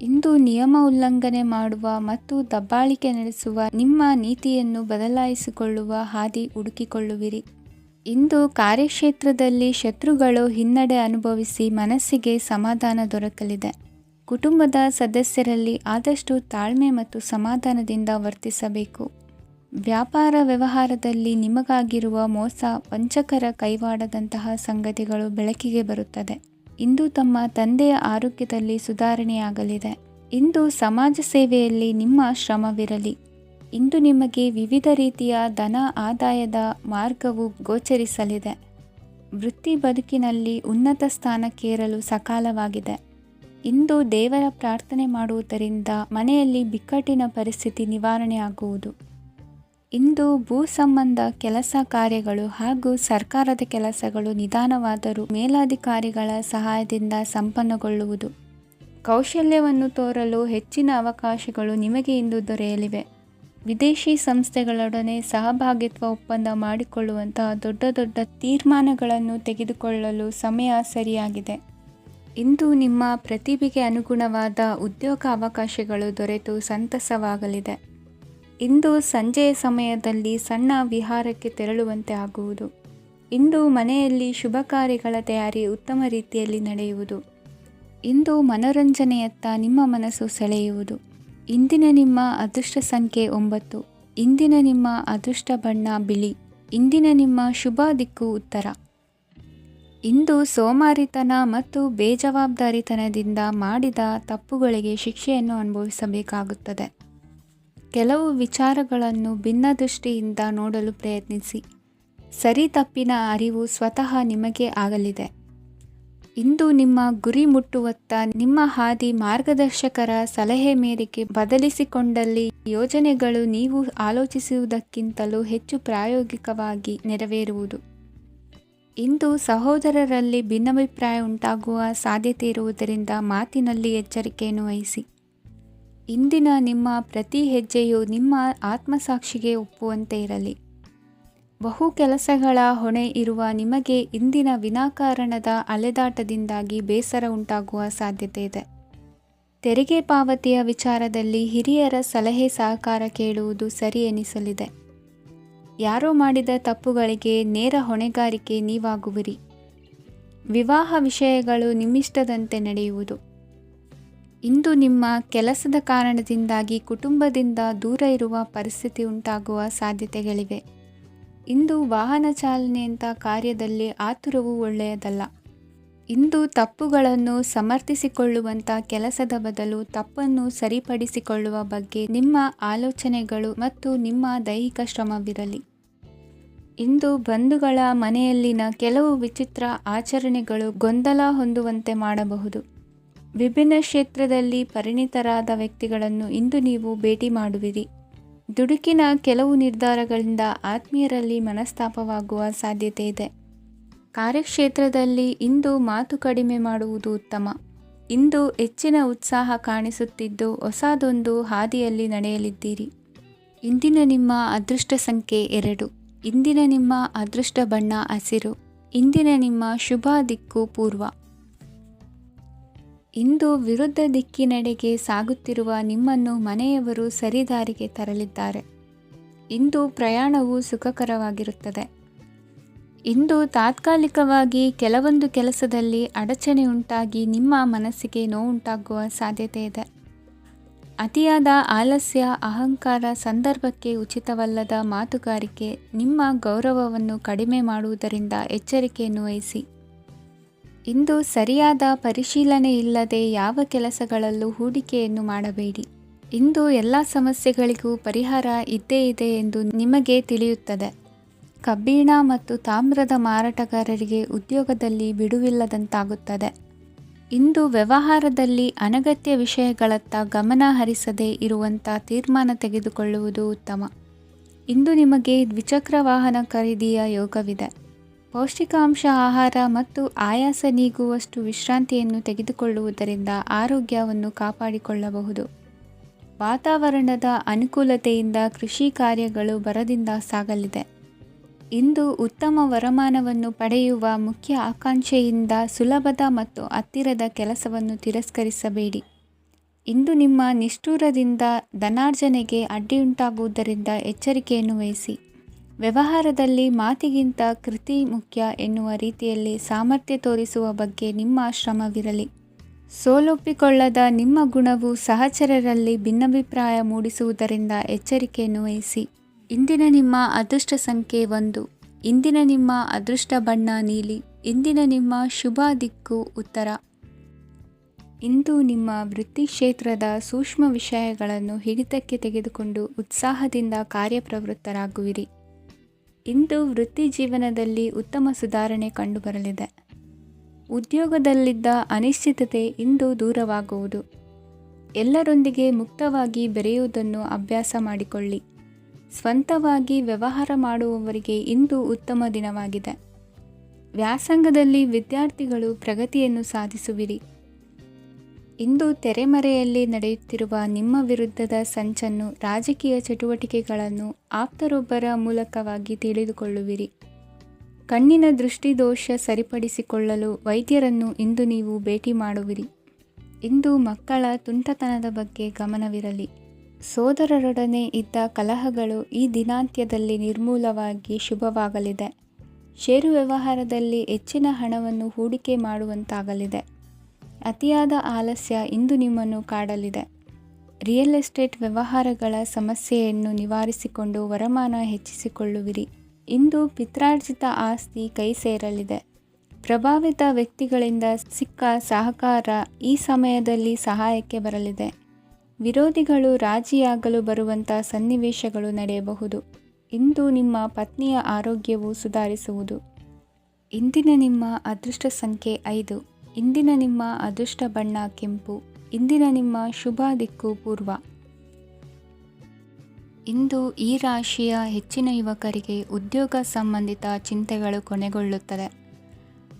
ಇಂದು ನಿಯಮ ಉಲ್ಲಂಘನೆ ಮಾಡುವ ಮತ್ತು ದಬ್ಬಾಳಿಕೆ ನಡೆಸುವ ನಿಮ್ಮ ನೀತಿಯನ್ನು ಬದಲಾಯಿಸಿಕೊಳ್ಳುವ ಹಾದಿ ಹುಡುಕಿಕೊಳ್ಳುವಿರಿ. ಇಂದು ಕಾರ್ಯಕ್ಷೇತ್ರದಲ್ಲಿ ಶತ್ರುಗಳು ಹಿನ್ನಡೆ ಅನುಭವಿಸಿ ಮನಸ್ಸಿಗೆ ಸಮಾಧಾನ ದೊರಕಲಿದೆ. ಕುಟುಂಬದ ಸದಸ್ಯರಲ್ಲಿ ಆದಷ್ಟು ತಾಳ್ಮೆ ಮತ್ತು ಸಮಾಧಾನದಿಂದ ವರ್ತಿಸಬೇಕು. ವ್ಯಾಪಾರ ವ್ಯವಹಾರದಲ್ಲಿ ನಿಮಗಾಗಿರುವ ಮೋಸ, ವಂಚಕರ ಕೈವಾಡದಂತಹ ಸಂಗತಿಗಳು ಬೆಳಕಿಗೆ ಬರುತ್ತದೆ. ಇಂದು ತಮ್ಮ ತಂದೆಯ ಆರೋಗ್ಯದಲ್ಲಿ ಸುಧಾರಣೆಯಾಗಲಿದೆ. ಇಂದು ಸಮಾಜ ಸೇವೆಯಲ್ಲಿ ನಿಮ್ಮ ಶ್ರಮವಿರಲಿ. ಇಂದು ನಿಮಗೆ ವಿವಿಧ ರೀತಿಯ ಧನ ಆದಾಯದ ಮಾರ್ಗವು ಗೋಚರಿಸಲಿದೆ. ವೃತ್ತಿ ಬದುಕಿನಲ್ಲಿ ಉನ್ನತ ಸ್ಥಾನಕ್ಕೇರಲು ಸಕಾಲವಾಗಿದೆ. ಇಂದು ದೇವರ ಪ್ರಾರ್ಥನೆ ಮಾಡುವುದರಿಂದ ಮನೆಯಲ್ಲಿ ಬಿಕ್ಕಟ್ಟಿನ ಪರಿಸ್ಥಿತಿ ನಿವಾರಣೆಯಾಗುವುದು. ಇಂದು ಭೂ ಸಂಬಂಧ ಕೆಲಸ ಕಾರ್ಯಗಳು ಹಾಗೂ ಸರ್ಕಾರದ ಕೆಲಸಗಳು ನಿಧಾನವಾದರೂ ಮೇಲಾಧಿಕಾರಿಗಳ ಸಹಾಯದಿಂದ ಸಂಪನ್ನಗೊಳ್ಳುವುದು. ಕೌಶಲ್ಯವನ್ನು ತೋರಲು ಹೆಚ್ಚಿನ ಅವಕಾಶಗಳು ನಿಮಗೆ ಇಂದು ದೊರೆಯಲಿವೆ. ವಿದೇಶಿ ಸಂಸ್ಥೆಗಳೊಡನೆ ಸಹಭಾಗಿತ್ವ ಒಪ್ಪಂದ ಮಾಡಿಕೊಳ್ಳುವಂತಹ ದೊಡ್ಡ ದೊಡ್ಡ ತೀರ್ಮಾನಗಳನ್ನು ತೆಗೆದುಕೊಳ್ಳಲು ಸಮಯ ಸರಿಯಾಗಿದೆ. ಇಂದು ನಿಮ್ಮ ಪ್ರತಿಭೆಗೆ ಅನುಗುಣವಾದ ಉದ್ಯೋಗ ಅವಕಾಶಗಳು ದೊರೆತು ಸಂತಸವಾಗಲಿದೆ. ಇಂದು ಸಂಜೆಯ ಸಮಯದಲ್ಲಿ ಸಣ್ಣ ವಿಹಾರಕ್ಕೆ ತೆರಳುವಂತೆ ಆಗುವುದು. ಇಂದು ಮನೆಯಲ್ಲಿ ಶುಭ ಕಾರ್ಯಗಳ ತಯಾರಿ ಉತ್ತಮ ರೀತಿಯಲ್ಲಿ ನಡೆಯುವುದು. ಇಂದು ಮನೋರಂಜನೆಯತ್ತ ನಿಮ್ಮ ಮನಸ್ಸು ಸೆಳೆಯುವುದು. ಇಂದಿನ ನಿಮ್ಮ ಅದೃಷ್ಟ ಸಂಖ್ಯೆ 9. ಇಂದಿನ ನಿಮ್ಮ ಅದೃಷ್ಟ ಬಣ್ಣ ಬಿಳಿ. ಇಂದಿನ ನಿಮ್ಮ ಶುಭ ದಿಕ್ಕು ಉತ್ತರ. ಇಂದು ಸೋಮಾರಿತನ ಮತ್ತು ಬೇಜವಾಬ್ದಾರಿತನದಿಂದ ಮಾಡಿದ ತಪ್ಪುಗಳಿಗೆ ಶಿಕ್ಷೆಯನ್ನು ಅನುಭವಿಸಬೇಕಾಗುತ್ತದೆ. ಕೆಲವು ವಿಚಾರಗಳನ್ನು ಭಿನ್ನ ದೃಷ್ಟಿಯಿಂದ ನೋಡಲು ಪ್ರಯತ್ನಿಸಿ. ಸರಿ ತಪ್ಪಿನ ಅರಿವು ಸ್ವತಃ ನಿಮಗೆ ಆಗಲಿದೆ. ಇಂದು ನಿಮ್ಮ ಗುರಿ ಮುಟ್ಟುವತ್ತ ನಿಮ್ಮ ಹಾದಿ ಮಾರ್ಗದರ್ಶಕರ ಸಲಹೆ ಮೇರೆಗೆ ಬದಲಿಸಿಕೊಂಡಲ್ಲಿ ಯೋಜನೆಗಳು ನೀವು ಆಲೋಚಿಸುವುದಕ್ಕಿಂತಲೂ ಹೆಚ್ಚು ಪ್ರಾಯೋಗಿಕವಾಗಿ ನೆರವೇರುವುದು. ಇಂದು ಸಹೋದರರಲ್ಲಿ ಭಿನ್ನಾಭಿಪ್ರಾಯ ಉಂಟಾಗುವ ಸಾಧ್ಯತೆ ಇರುವುದರಿಂದ ಮಾತಿನಲ್ಲಿ ಎಚ್ಚರಿಕೆಯನ್ನು ವಹಿಸಿ. ಇಂದಿನ ನಿಮ್ಮ ಪ್ರತಿ ಹೆಜ್ಜೆಯು ನಿಮ್ಮ ಆತ್ಮಸಾಕ್ಷಿಗೆ ಒಪ್ಪುವಂತೆ ಇರಲಿ. ಬಹು ಕೆಲಸಗಳ ಹೊಣೆ ಇರುವ ನಿಮಗೆ ಇಂದಿನ ವಿನಾಕಾರಣದ ಅಲೆದಾಟದಿಂದಾಗಿ ಬೇಸರ ಉಂಟಾಗುವ ಸಾಧ್ಯತೆ ಇದೆ. ತೆರಿಗೆ ಪಾವತಿಯ ವಿಚಾರದಲ್ಲಿ ಹಿರಿಯರ ಸಲಹೆ ಸಹಕಾರ ಕೇಳುವುದು ಸರಿ ಎನಿಸಲಿದೆ. ಯಾರೋ ಮಾಡಿದ ತಪ್ಪುಗಳಿಗೆ ನೇರ ಹೊಣೆಗಾರಿಕೆ ನೀವಾಗುವಿರಿ. ವಿವಾಹ ವಿಷಯಗಳು ನಿಮ್ಮಿಷ್ಟದಂತೆ ನಡೆಯುವುದು. ಇಂದು ನಿಮ್ಮ ಕೆಲಸದ ಕಾರಣದಿಂದಾಗಿ ಕುಟುಂಬದಿಂದ ದೂರ ಇರುವ ಪರಿಸ್ಥಿತಿ ಉಂಟಾಗುವ ಸಾಧ್ಯತೆಗಳಿವೆ. ಇಂದು ವಾಹನ ಚಾಲನೆಯಂಥ ಕಾರ್ಯದಲ್ಲಿ ಆತುರವು ಒಳ್ಳೆಯದಲ್ಲ. ಇಂದು ತಪ್ಪುಗಳನ್ನು ಸಮರ್ಥಿಸಿಕೊಳ್ಳುವಂಥ ಕೆಲಸದ ಬದಲು ತಪ್ಪನ್ನು ಸರಿಪಡಿಸಿಕೊಳ್ಳುವ ಬಗ್ಗೆ ನಿಮ್ಮ ಆಲೋಚನೆಗಳು ಮತ್ತು ನಿಮ್ಮ ದೈಹಿಕ ಶ್ರಮವಿರಲಿ. ಇಂದು ಬಂಧುಗಳ ಮನೆಯಲ್ಲಿನ ಕೆಲವು ವಿಚಿತ್ರ ಆಚರಣೆಗಳು ಗೊಂದಲ ಹೊಂದುವಂತೆ ಮಾಡಬಹುದು. ವಿಭಿನ್ನ ಕ್ಷೇತ್ರದಲ್ಲಿ ಪರಿಣಿತರಾದ ವ್ಯಕ್ತಿಗಳನ್ನು ಇಂದು ನೀವು ಭೇಟಿ ಮಾಡುವಿರಿ. ದುಡುಕಿನ ಕೆಲವು ನಿರ್ಧಾರಗಳಿಂದ ಆತ್ಮೀಯರಲ್ಲಿ ಮನಸ್ತಾಪವಾಗುವ ಸಾಧ್ಯತೆ ಇದೆ. ಕಾರ್ಯಕ್ಷೇತ್ರದಲ್ಲಿ ಇಂದು ಮಾತು ಕಡಿಮೆ ಮಾಡುವುದು ಉತ್ತಮ. ಇಂದು ಹೆಚ್ಚಿನ ಉತ್ಸಾಹ ಕಾಣಿಸುತ್ತಿದ್ದು ಹೊಸದೊಂದು ಹಾದಿಯಲ್ಲಿ ನಡೆಯಲಿದ್ದೀರಿ. ಇಂದಿನ ನಿಮ್ಮ ಅದೃಷ್ಟ ಸಂಖ್ಯೆ 2. ಇಂದಿನ ನಿಮ್ಮ ಅದೃಷ್ಟ ಬಣ್ಣ ಹಸಿರು. ಇಂದಿನ ನಿಮ್ಮ ಶುಭ ದಿಕ್ಕು ಪೂರ್ವ. ಇಂದು ವಿರುದ್ಧ ದಿಕ್ಕಿನೆಡೆಗೆ ಸಾಗುತ್ತಿರುವ ನಿಮ್ಮನ್ನು ಮನೆಯವರು ಸರಿದಾರಿಗೆ ತರಲಿದ್ದಾರೆ. ಇಂದು ಪ್ರಯಾಣವು ಸುಖಕರವಾಗಿರುತ್ತದೆ. ಇಂದು ತಾತ್ಕಾಲಿಕವಾಗಿ ಕೆಲವೊಂದು ಕೆಲಸದಲ್ಲಿ ಅಡಚಣೆ ಉಂಟಾಗಿ ನಿಮ್ಮ ಮನಸ್ಸಿಗೆ ನೋವುಂಟಾಗುವ ಸಾಧ್ಯತೆ ಇದೆ. ಅತಿಯಾದ ಆಲಸ್ಯ, ಅಹಂಕಾರ, ಸಂದರ್ಭಕ್ಕೆ ಉಚಿತವಲ್ಲದ ಮಾತುಗಾರಿಕೆ ನಿಮ್ಮ ಗೌರವವನ್ನು ಕಡಿಮೆ ಮಾಡುವುದರಿಂದ ಎಚ್ಚರಿಕೆಯನ್ನು ವಹಿಸಿ. ಇಂದು ಸರಿಯಾದ ಪರಿಶೀಲನೆ ಇಲ್ಲದೆ ಯಾವ ಕೆಲಸಗಳಲ್ಲೂ ಹೂಡಿಕೆಯನ್ನು ಮಾಡಬೇಡಿ. ಇಂದು ಎಲ್ಲ ಸಮಸ್ಯೆಗಳಿಗೂ ಪರಿಹಾರ ಇದ್ದೇ ಇದೆ ಎಂದು ನಿಮಗೆ ತಿಳಿಯುತ್ತದೆ. ಕಬ್ಬಿಣ ಮತ್ತು ತಾಮ್ರದ ಮಾರಾಟಗಾರರಿಗೆ ಉದ್ಯೋಗದಲ್ಲಿ ಬಿಡುವಿಲ್ಲದಂತಾಗುತ್ತದೆ. ಇಂದು ವ್ಯವಹಾರದಲ್ಲಿ ಅನಗತ್ಯ ವಿಷಯಗಳತ್ತ ಗಮನ ಹರಿಸದೇ ಇರುವಂಥ ತೀರ್ಮಾನ ತೆಗೆದುಕೊಳ್ಳುವುದು ಉತ್ತಮ. ಇಂದು ನಿಮಗೆ ದ್ವಿಚಕ್ರ ವಾಹನ ಖರೀದಿಯ ಯೋಗವಿದೆ. ಪೌಷ್ಟಿಕಾಂಶ ಆಹಾರ ಮತ್ತು ಆಯಾಸ ನೀಗುವಷ್ಟು ವಿಶ್ರಾಂತಿಯನ್ನು ತೆಗೆದುಕೊಳ್ಳುವುದರಿಂದ ಆರೋಗ್ಯವನ್ನು ಕಾಪಾಡಿಕೊಳ್ಳಬಹುದು. ವಾತಾವರಣದ ಅನುಕೂಲತೆಯಿಂದ ಕೃಷಿ ಕಾರ್ಯಗಳು ಬರದಿಂದ ಸಾಗಲಿದೆ. ಇಂದು ಉತ್ತಮ ವರಮಾನವನ್ನು ಪಡೆಯುವ ಮುಖ್ಯ ಆಕಾಂಕ್ಷೆಯಿಂದ ಸುಲಭದ ಮತ್ತು ಹತ್ತಿರದ ಕೆಲಸವನ್ನು ತಿರಸ್ಕರಿಸಬೇಡಿ. ಇಂದು ನಿಮ್ಮ ನಿಷ್ಠುರದಿಂದ ಧನಾರ್ಜನೆಗೆ ಅಡ್ಡಿಯುಂಟಾಗುವುದರಿಂದ ಎಚ್ಚರಿಕೆಯನ್ನು ವಹಿಸಿ. ವ್ಯವಹಾರದಲ್ಲಿ ಮಾತಿಗಿಂತ ಕೃತಿ ಮುಖ್ಯ ಎನ್ನುವ ರೀತಿಯಲ್ಲಿ ಸಾಮರ್ಥ್ಯ ತೋರಿಸುವ ಬಗ್ಗೆ ನಿಮ್ಮ ಶ್ರಮವಿರಲಿ. ಸೋಲೊಪ್ಪಿಕೊಳ್ಳದ ನಿಮ್ಮ ಗುಣವು ಸಹಚರರಲ್ಲಿ ಭಿನ್ನಾಭಿಪ್ರಾಯ ಮೂಡಿಸುವುದರಿಂದ ಎಚ್ಚರಿಕೆಯನ್ನು ವಹಿಸಿ. ಇಂದಿನ ನಿಮ್ಮ ಅದೃಷ್ಟ ಸಂಖ್ಯೆ 1. ಇಂದಿನ ನಿಮ್ಮ ಅದೃಷ್ಟ ಬಣ್ಣ ನೀಲಿ. ಇಂದಿನ ನಿಮ್ಮ ಶುಭ ದಿಕ್ಕು ಉತ್ತರ. ಇಂದು ನಿಮ್ಮ ವೃತ್ತಿ ಕ್ಷೇತ್ರದ ಸೂಕ್ಷ್ಮ ವಿಷಯಗಳನ್ನು ಹಿಡಿತಕ್ಕೆ ತೆಗೆದುಕೊಂಡು ಉತ್ಸಾಹದಿಂದ ಕಾರ್ಯಪ್ರವೃತ್ತರಾಗುವಿರಿ. ಇಂದು ವೃತ್ತಿ ಜೀವನದಲ್ಲಿ ಉತ್ತಮ ಸುಧಾರಣೆ ಕಂಡುಬರಲಿದೆ. ಉದ್ಯೋಗದಲ್ಲಿದ್ದ ಅನಿಶ್ಚಿತತೆ ಇಂದು ದೂರವಾಗುವುದು. ಎಲ್ಲರೊಂದಿಗೆ ಮುಕ್ತವಾಗಿ ಬೆರೆಯುವುದನ್ನು ಅಭ್ಯಾಸ ಮಾಡಿಕೊಳ್ಳಿ. ಸ್ವಂತವಾಗಿ ವ್ಯವಹಾರ ಮಾಡುವವರಿಗೆ ಇಂದು ಉತ್ತಮ ದಿನವಾಗಿದೆ. ವ್ಯಾಸಂಗದಲ್ಲಿ ವಿದ್ಯಾರ್ಥಿಗಳು ಪ್ರಗತಿಯನ್ನು ಸಾಧಿಸುವಿರಿ. ಇಂದು ತೆರೆಮರೆಯಲ್ಲಿ ನಡೆಯುತ್ತಿರುವ ನಿಮ್ಮ ವಿರುದ್ಧದ ಸಂಚನ್ನು, ರಾಜಕೀಯ ಚಟುವಟಿಕೆಗಳನ್ನು ಆಪ್ತರೊಬ್ಬರ ಮೂಲಕವಾಗಿ ತಿಳಿದುಕೊಳ್ಳುವಿರಿ. ಕಣ್ಣಿನ ದೃಷ್ಟಿದೋಷ ಸರಿಪಡಿಸಿಕೊಳ್ಳಲು ವೈದ್ಯರನ್ನು ಇಂದು ನೀವು ಭೇಟಿ ಮಾಡುವಿರಿ. ಇಂದು ಮಕ್ಕಳ ತುಂಟತನದ ಬಗ್ಗೆ ಗಮನವಿರಲಿ. ಸೋದರರೊಡನೆ ಇದ್ದ ಕಲಹಗಳು ಈ ದಿನಾಂತ್ಯದಲ್ಲಿ ನಿರ್ಮೂಲವಾಗಿ ಶುಭವಾಗಲಿದೆ. ಷೇರು ವ್ಯವಹಾರದಲ್ಲಿ ಹೆಚ್ಚಿನ ಹಣವನ್ನು ಹೂಡಿಕೆ ಮಾಡುವಂತಾಗಲಿದೆ. ಅತಿಯಾದ ಆಲಸ್ಯ ಇಂದು ನಿಮ್ಮನ್ನು ಕಾಡಲಿದೆ. ರಿಯಲ್ ಎಸ್ಟೇಟ್ ವ್ಯವಹಾರಗಳ ಸಮಸ್ಯೆಯನ್ನು ನಿವಾರಿಸಿಕೊಂಡು ವರಮಾನ ಹೆಚ್ಚಿಸಿಕೊಳ್ಳುವಿರಿ. ಇಂದು ಪಿತ್ರಾರ್ಜಿತ ಆಸ್ತಿ ಕೈ ಸೇರಲಿದೆ. ಪ್ರಭಾವಿತ ವ್ಯಕ್ತಿಗಳಿಂದ ಸಿಕ್ಕ ಸಹಕಾರ ಈ ಸಮಯದಲ್ಲಿ ಸಹಾಯಕ್ಕೆ ಬರಲಿದೆ. ವಿರೋಧಿಗಳು ರಾಜಿಯಾಗಲು ಬರುವಂಥ ಸನ್ನಿವೇಶಗಳು ನಡೆಯಬಹುದು. ಇಂದು ನಿಮ್ಮ ಪತ್ನಿಯ ಆರೋಗ್ಯವು ಸುಧಾರಿಸುವುದು. ಇಂದಿನ ನಿಮ್ಮ ಅದೃಷ್ಟ ಸಂಖ್ಯೆ 5. ಇಂದಿನ ನಿಮ್ಮ ಅದೃಷ್ಟ ಬಣ್ಣ ಕೆಂಪು. ಇಂದಿನ ನಿಮ್ಮ ಶುಭ ದಿಕ್ಕು ಪೂರ್ವ. ಇಂದು ಈ ರಾಶಿಯ ಹೆಚ್ಚಿನ ಯುವಕರಿಗೆ ಉದ್ಯೋಗ ಸಂಬಂಧಿತ ಚಿಂತೆಗಳು ಕೊನೆಗೊಳ್ಳುತ್ತದೆ.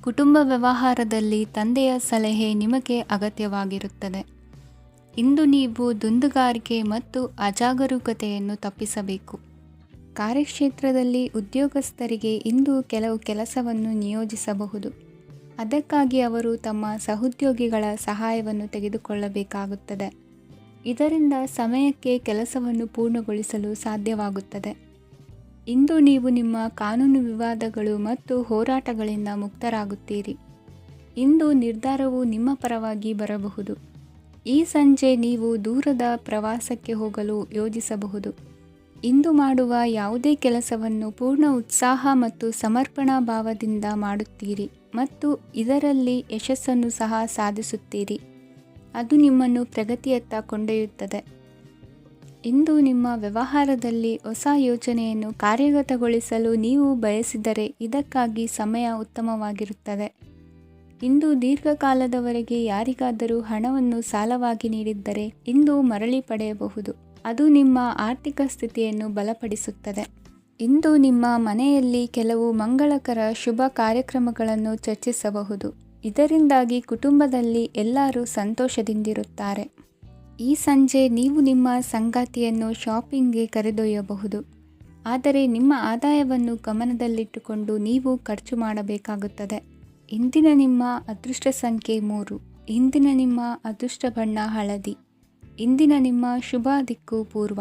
ಕುಟುಂಬ ವ್ಯವಹಾರದಲ್ಲಿ ತಂದೆಯ ಸಲಹೆ ನಿಮಗೆ ಅಗತ್ಯವಾಗಿರುತ್ತದೆ. ಇಂದು ನೀವು ದುಂದುಗಾರಿಕೆ ಮತ್ತು ಅಜಾಗರೂಕತೆಯನ್ನು ತಪ್ಪಿಸಬೇಕು. ಕಾರ್ಯಕ್ಷೇತ್ರದಲ್ಲಿ ಉದ್ಯೋಗಸ್ಥರಿಗೆ ಇಂದು ಕೆಲವು ಕೆಲಸವನ್ನು ನಿಯೋಜಿಸಬಹುದು. ಅದಕ್ಕಾಗಿ ಅವರು ತಮ್ಮ ಸಹೋದ್ಯೋಗಿಗಳ ಸಹಾಯವನ್ನು ತೆಗೆದುಕೊಳ್ಳಬೇಕಾಗುತ್ತದೆ. ಇದರಿಂದ ಸಮಯಕ್ಕೆ ಕೆಲಸವನ್ನು ಪೂರ್ಣಗೊಳಿಸಲು ಸಾಧ್ಯವಾಗುತ್ತದೆ. ಇಂದು ನೀವು ನಿಮ್ಮ ಕಾನೂನು ವಿವಾದಗಳು ಮತ್ತು ಹೋರಾಟಗಳಿಂದ ಮುಕ್ತರಾಗುತ್ತೀರಿ. ಇಂದು ನಿರ್ಧಾರವು ನಿಮ್ಮ ಪರವಾಗಿ ಬರಬಹುದು. ಈ ಸಂಜೆ ನೀವು ದೂರದ ಪ್ರವಾಸಕ್ಕೆ ಹೋಗಲು ಯೋಜಿಸಬಹುದು. ಇಂದು ಮಾಡುವ ಯಾವುದೇ ಕೆಲಸವನ್ನು ಪೂರ್ಣ ಉತ್ಸಾಹ ಮತ್ತು ಸಮರ್ಪಣಾ ಭಾವದಿಂದ ಮಾಡುತ್ತೀರಿ ಮತ್ತು ಇದರಲ್ಲಿ ಯಶಸ್ಸನ್ನು ಸಹ ಸಾಧಿಸುತ್ತೀರಿ. ಅದು ನಿಮ್ಮನ್ನು ಪ್ರಗತಿಯತ್ತ ಕೊಂಡೊಯ್ಯುತ್ತದೆ. ಇಂದು ನಿಮ್ಮ ವ್ಯವಹಾರದಲ್ಲಿ ಹೊಸ ಯೋಜನೆಯನ್ನು ಕಾರ್ಯಗತಗೊಳಿಸಲು ನೀವು ಬಯಸಿದರೆ ಇದಕ್ಕಾಗಿ ಸಮಯ ಉತ್ತಮವಾಗಿರುತ್ತದೆ. ಇಂದು ದೀರ್ಘಕಾಲದವರೆಗೆ ಯಾರಿಗಾದರೂ ಹಣವನ್ನು ಸಾಲವಾಗಿ ನೀಡಿದ್ದರೆ ಇಂದು ಮರಳಿ ಪಡೆಯಬಹುದು. ಅದು ನಿಮ್ಮ ಆರ್ಥಿಕ ಸ್ಥಿತಿಯನ್ನು ಬಲಪಡಿಸುತ್ತದೆ. ಇಂದು ನಿಮ್ಮ ಮನೆಯಲ್ಲಿ ಕೆಲವು ಮಂಗಳಕರ ಶುಭ ಕಾರ್ಯಕ್ರಮಗಳನ್ನು ಚರ್ಚಿಸಬಹುದು. ಇದರಿಂದಾಗಿ ಕುಟುಂಬದಲ್ಲಿ ಎಲ್ಲರೂ ಸಂತೋಷದಿಂದಿರುತ್ತಾರೆ. ಈ ಸಂಜೆ ನೀವು ನಿಮ್ಮ ಸಂಗಾತಿಯನ್ನು ಶಾಪಿಂಗ್ಗೆ ಕರೆದೊಯ್ಯಬಹುದು. ಆದರೆ ನಿಮ್ಮ ಆದಾಯವನ್ನು ಗಮನದಲ್ಲಿಟ್ಟುಕೊಂಡು ನೀವು ಖರ್ಚು ಮಾಡಬೇಕಾಗುತ್ತದೆ. ಇಂದಿನ ನಿಮ್ಮ ಅದೃಷ್ಟ ಸಂಖ್ಯೆ 3. ಇಂದಿನ ನಿಮ್ಮ ಅದೃಷ್ಟ ಬಣ್ಣ ಹಳದಿ. ಇಂದಿನ ನಿಮ್ಮ ಶುಭ ದಿಕ್ಕು ಪೂರ್ವ.